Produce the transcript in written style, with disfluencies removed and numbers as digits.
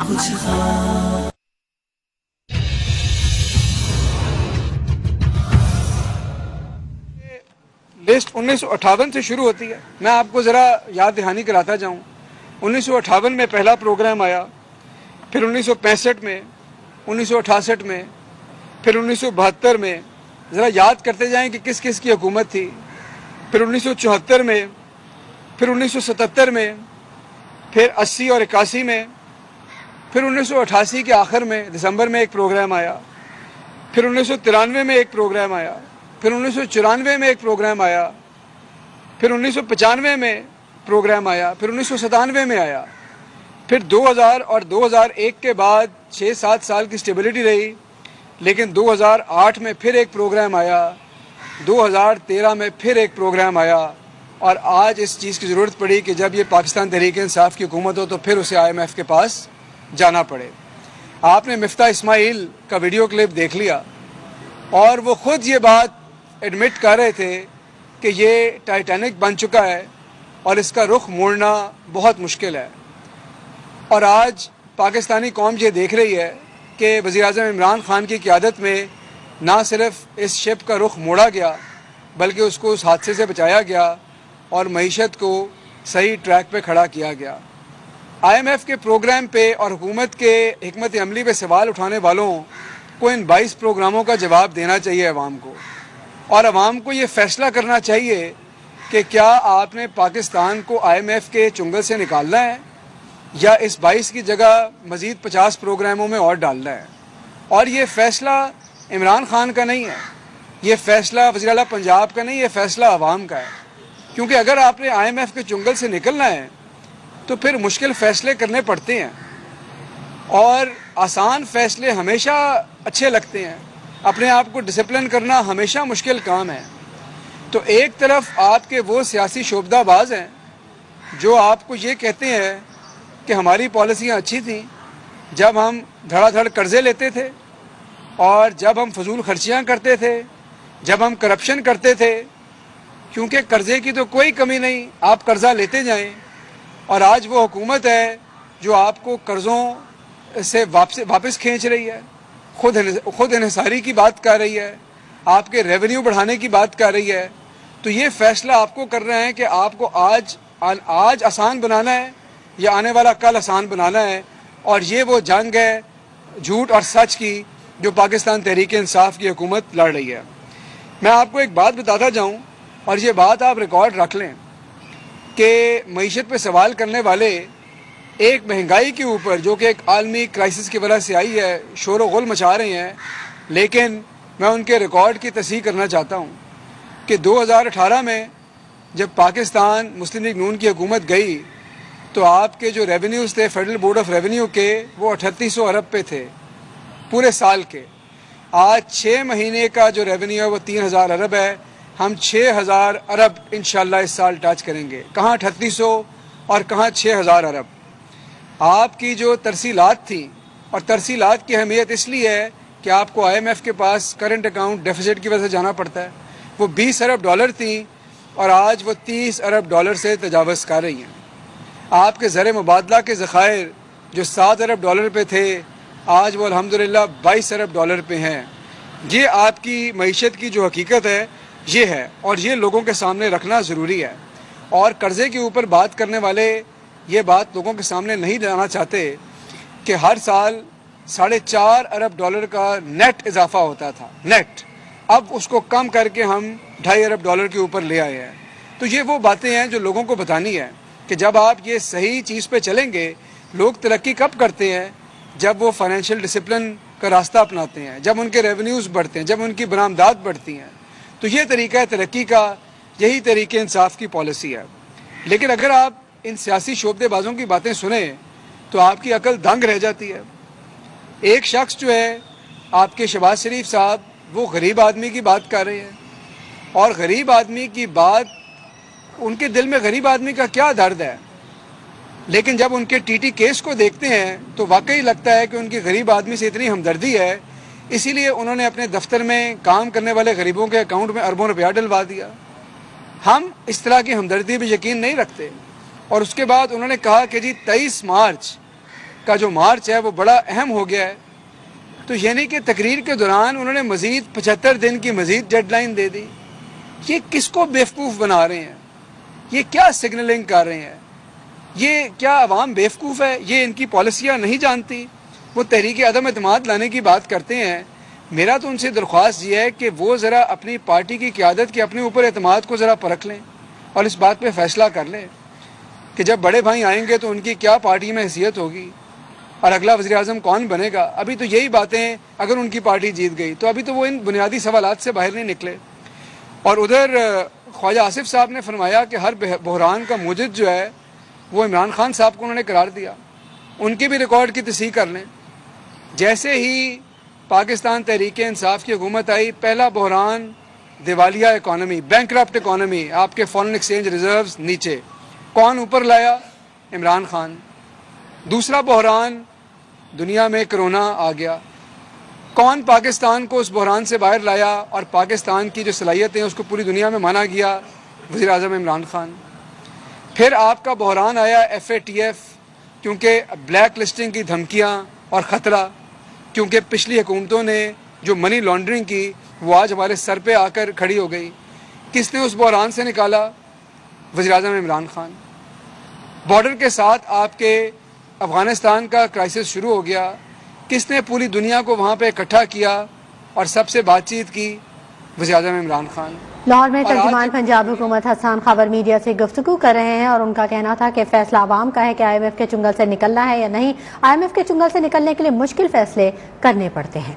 List 1958 سے شروع ہوتی ہے. میں آپ کو ذرا یاد دہانی کراتا جاؤں. 1958 میں پہلا پروگرام آیا, پھر 1965 میں, 1968 میں, پھر 1972 میں. ذرا یاد کرتے جائیں کہ کس کس کی حکومت تھی. پھر 1974 میں, پھر 1977 میں, پھر 80 اور 81 میں, پھر 1988 کے آخر میں دسمبر میں ایک پروگرام آیا, پھر 1993 میں ایک پروگرام آیا, پھر 1994 میں ایک پروگرام آیا, پھر 1995 میں پروگرام آیا, پھر 1997 میں آیا, پھر 2000 اور 2001 کے بعد 6-7 سال کی سٹیبلٹی رہی. لیکن 2008 میں پھر ایک پروگرام آیا, 2013 میں پھر ایک پروگرام آیا, اور آج اس چیز کی ضرورت پڑی کہ جب یہ پاکستان تحریک انصاف کی حکومت ہو تو پھر اسے IMF کے پاس جانا پڑے. آپ نے مفتاح اسماعیل کا ویڈیو کلپ دیکھ لیا, اور وہ خود یہ بات ایڈمٹ کر رہے تھے کہ یہ ٹائٹینک بن چکا ہے اور اس کا رخ موڑنا بہت مشکل ہے. اور آج پاکستانی قوم یہ دیکھ رہی ہے کہ وزیراعظم عمران خان کی قیادت میں نہ صرف اس شپ کا رخ موڑا گیا بلکہ اس کو اس حادثے سے بچایا گیا اور معیشت کو صحیح ٹریک پہ کھڑا کیا گیا. IMF کے پروگرام پہ اور حکومت کے حکمت عملی پہ سوال اٹھانے والوں کو ان 22 پروگراموں کا جواب دینا چاہیے عوام کو, اور عوام کو یہ فیصلہ کرنا چاہیے کہ کیا آپ نے پاکستان کو IMF کے چنگل سے نکالنا ہے یا اس 22 کی جگہ مزید 50 پروگراموں میں اور ڈالنا ہے. اور یہ فیصلہ عمران خان کا نہیں ہے, یہ فیصلہ وزیر اعلیٰ پنجاب کا نہیں, یہ فیصلہ عوام کا ہے. کیونکہ اگر آپ نے IMF کے چنگل سے نکلنا ہے تو پھر مشکل فیصلے کرنے پڑتے ہیں, اور آسان فیصلے ہمیشہ اچھے لگتے ہیں. اپنے آپ کو ڈسپلن کرنا ہمیشہ مشکل کام ہے. تو ایک طرف آپ کے وہ سیاسی شعبدہ باز ہیں جو آپ کو یہ کہتے ہیں کہ ہماری پالیسیاں اچھی تھیں جب ہم دھڑا دھڑ قرضے لیتے تھے, اور جب ہم فضول خرچیاں کرتے تھے, جب ہم کرپشن کرتے تھے, کیونکہ قرضے کی تو کوئی کمی نہیں, آپ قرضہ لیتے جائیں. اور آج وہ حکومت ہے جو آپ کو قرضوں سے واپس کھینچ رہی ہے, خود انحصاری کی بات کر رہی ہے, آپ کے ریونیو بڑھانے کی بات کر رہی ہے. تو یہ فیصلہ آپ کو کر رہے ہیں کہ آپ کو آج آسان بنانا ہے یا آنے والا کل آسان بنانا ہے. اور یہ وہ جنگ ہے جھوٹ اور سچ کی جو پاکستان تحریک انصاف کی حکومت لڑ رہی ہے. میں آپ کو ایک بات بتاتا جاؤں, اور یہ بات آپ ریکارڈ رکھ لیں کہ معیشت پہ سوال کرنے والے ایک مہنگائی کے اوپر جو کہ ایک عالمی کرائسس کی وجہ سے آئی ہے شور و غل مچا رہے ہیں, لیکن میں ان کے ریکارڈ کی تصحیح کرنا چاہتا ہوں کہ 2018 میں جب پاکستان مسلم لیگ نون کی حکومت گئی تو آپ کے جو ریونیوز تھے فیڈرل بورڈ آف ریونیو کے وہ 3800 ارب پہ تھے پورے سال کے. آج 6 مہینے کا جو ریونیو ہے وہ 3000 ارب ہے. ہم 6000 ارب انشاءاللہ اس سال ٹچ کریں گے. کہاں 3800 اور کہاں 6000 ارب. آپ کی جو ترسیلات تھیں, اور ترسیلات کی اہمیت اس لیے ہے کہ آپ کو IMF کے پاس کرنٹ اکاؤنٹ ڈیفیسٹ کی وجہ سے جانا پڑتا ہے, وہ 20 ارب ڈالر تھیں اور آج وہ 30 ارب ڈالر سے تجاوز کر رہی ہیں. آپ کے زر مبادلہ کے ذخائر جو 7 ارب ڈالر پہ تھے آج وہ الحمدللہ 22 ارب ڈالر پہ ہیں. یہ آپ کی معیشت کی جو حقیقت ہے یہ ہے, اور یہ لوگوں کے سامنے رکھنا ضروری ہے. اور قرضے کے اوپر بات کرنے والے یہ بات لوگوں کے سامنے نہیں لانا چاہتے کہ ہر سال 4.5 ارب ڈالر کا نیٹ اضافہ ہوتا تھا, نیٹ. اب اس کو کم کر کے ہم 2.5 ارب ڈالر کے اوپر لے آئے ہیں. تو یہ وہ باتیں ہیں جو لوگوں کو بتانی ہے کہ جب آپ یہ صحیح چیز پہ چلیں گے. لوگ ترقی کب کرتے ہیں؟ جب وہ فائنینشیل ڈسپلن کا راستہ اپناتے ہیں, جب ان کے ریونیوز بڑھتے ہیں, جب ان کی برآمدات بڑھتی ہیں. تو یہ طریقہ ہے ترقی کا, یہی طریقہ انصاف کی پالیسی ہے. لیکن اگر آپ ان سیاسی شعبدے بازوں کی باتیں سنیں تو آپ کی عقل دنگ رہ جاتی ہے. ایک شخص جو ہے آپ کے شہباز شریف صاحب, وہ غریب آدمی کی بات کر رہے ہیں, اور غریب آدمی کی بات, ان کے دل میں غریب آدمی کا کیا درد ہے. لیکن جب ان کے TT کیس کو دیکھتے ہیں تو واقعی لگتا ہے کہ ان کی غریب آدمی سے اتنی ہمدردی ہے, اسی لیے انہوں نے اپنے دفتر میں کام کرنے والے غریبوں کے اکاؤنٹ میں اربوں روپیہ ڈلوا دیا. ہم اس طرح کی ہمدردی بھی یقین نہیں رکھتے. اور اس کے بعد انہوں نے کہا کہ جی 23 مارچ کا جو مارچ ہے وہ بڑا اہم ہو گیا ہے، تو یعنی کہ تقریر کے دوران انہوں نے مزید 75 دن کی مزید ڈیڈ لائن دے دی. یہ کس کو بیوقوف بنا رہے ہیں؟ یہ کیا سگنلنگ کر رہے ہیں؟ یہ کیا عوام بیوقوف ہے؟ یہ ان کی پالیسیاں نہیں جانتی؟ وہ تحریک عدم اعتماد لانے کی بات کرتے ہیں. میرا تو ان سے درخواست یہ ہے کہ وہ ذرا اپنی پارٹی کی قیادت کے اپنے اوپر اعتماد کو ذرا پرکھ لیں اور اس بات پہ فیصلہ کر لیں کہ جب بڑے بھائی آئیں گے تو ان کی کیا پارٹی میں حیثیت ہوگی اور اگلا وزیر اعظم کون بنے گا. ابھی تو یہی باتیں، اگر ان کی پارٹی جیت گئی تو ابھی تو وہ ان بنیادی سوالات سے باہر نہیں نکلے. اور ادھر خواجہ آصف صاحب نے فرمایا کہ ہر بحران کا موجد جو ہے وہ عمران خان صاحب کو انہوں نے قرار دیا. ان کے بھی ریکارڈ کی تصحیح کر لیں. جیسے ہی پاکستان تحریک انصاف کی حکومت آئی، پہلا بحران دیوالیہ اکانومی، بینکرپٹ اکانومی، آپ کے فارن ایکسچینج ریزروز نیچے. کون اوپر لایا؟ عمران خان. دوسرا بحران دنیا میں کرونا آ گیا. کون پاکستان کو اس بحران سے باہر لایا اور پاکستان کی جو صلاحیتیں اس کو پوری دنیا میں مانا گیا؟ وزیر اعظم عمران خان. پھر آپ کا بحران آیا FATF، کیونکہ بلیک لسٹنگ کی دھمکیاں اور خطرہ، کیونکہ پچھلی حکومتوں نے جو منی لانڈرنگ کی وہ آج ہمارے سر پہ آ کر کھڑی ہو گئی. کس نے اس بحران سے نکالا؟ وزیر اعظم عمران خان. بارڈر کے ساتھ آپ کے افغانستان کا کرائسس شروع ہو گیا. کس نے پوری دنیا کو وہاں پہ اکٹھا کیا اور سب سے بات چیت کی؟ وزیر اعظم عمران خان. لاہور میں ترجمان پنجاب حکومت حسان خبر میڈیا سے گفتگو کر رہے ہیں اور ان کا کہنا تھا کہ فیصلہ عوام کا ہے کہ IMF کے چنگل سے نکلنا ہے یا نہیں. IMF کے چنگل سے نکلنے کے لیے مشکل فیصلے کرنے پڑتے ہیں.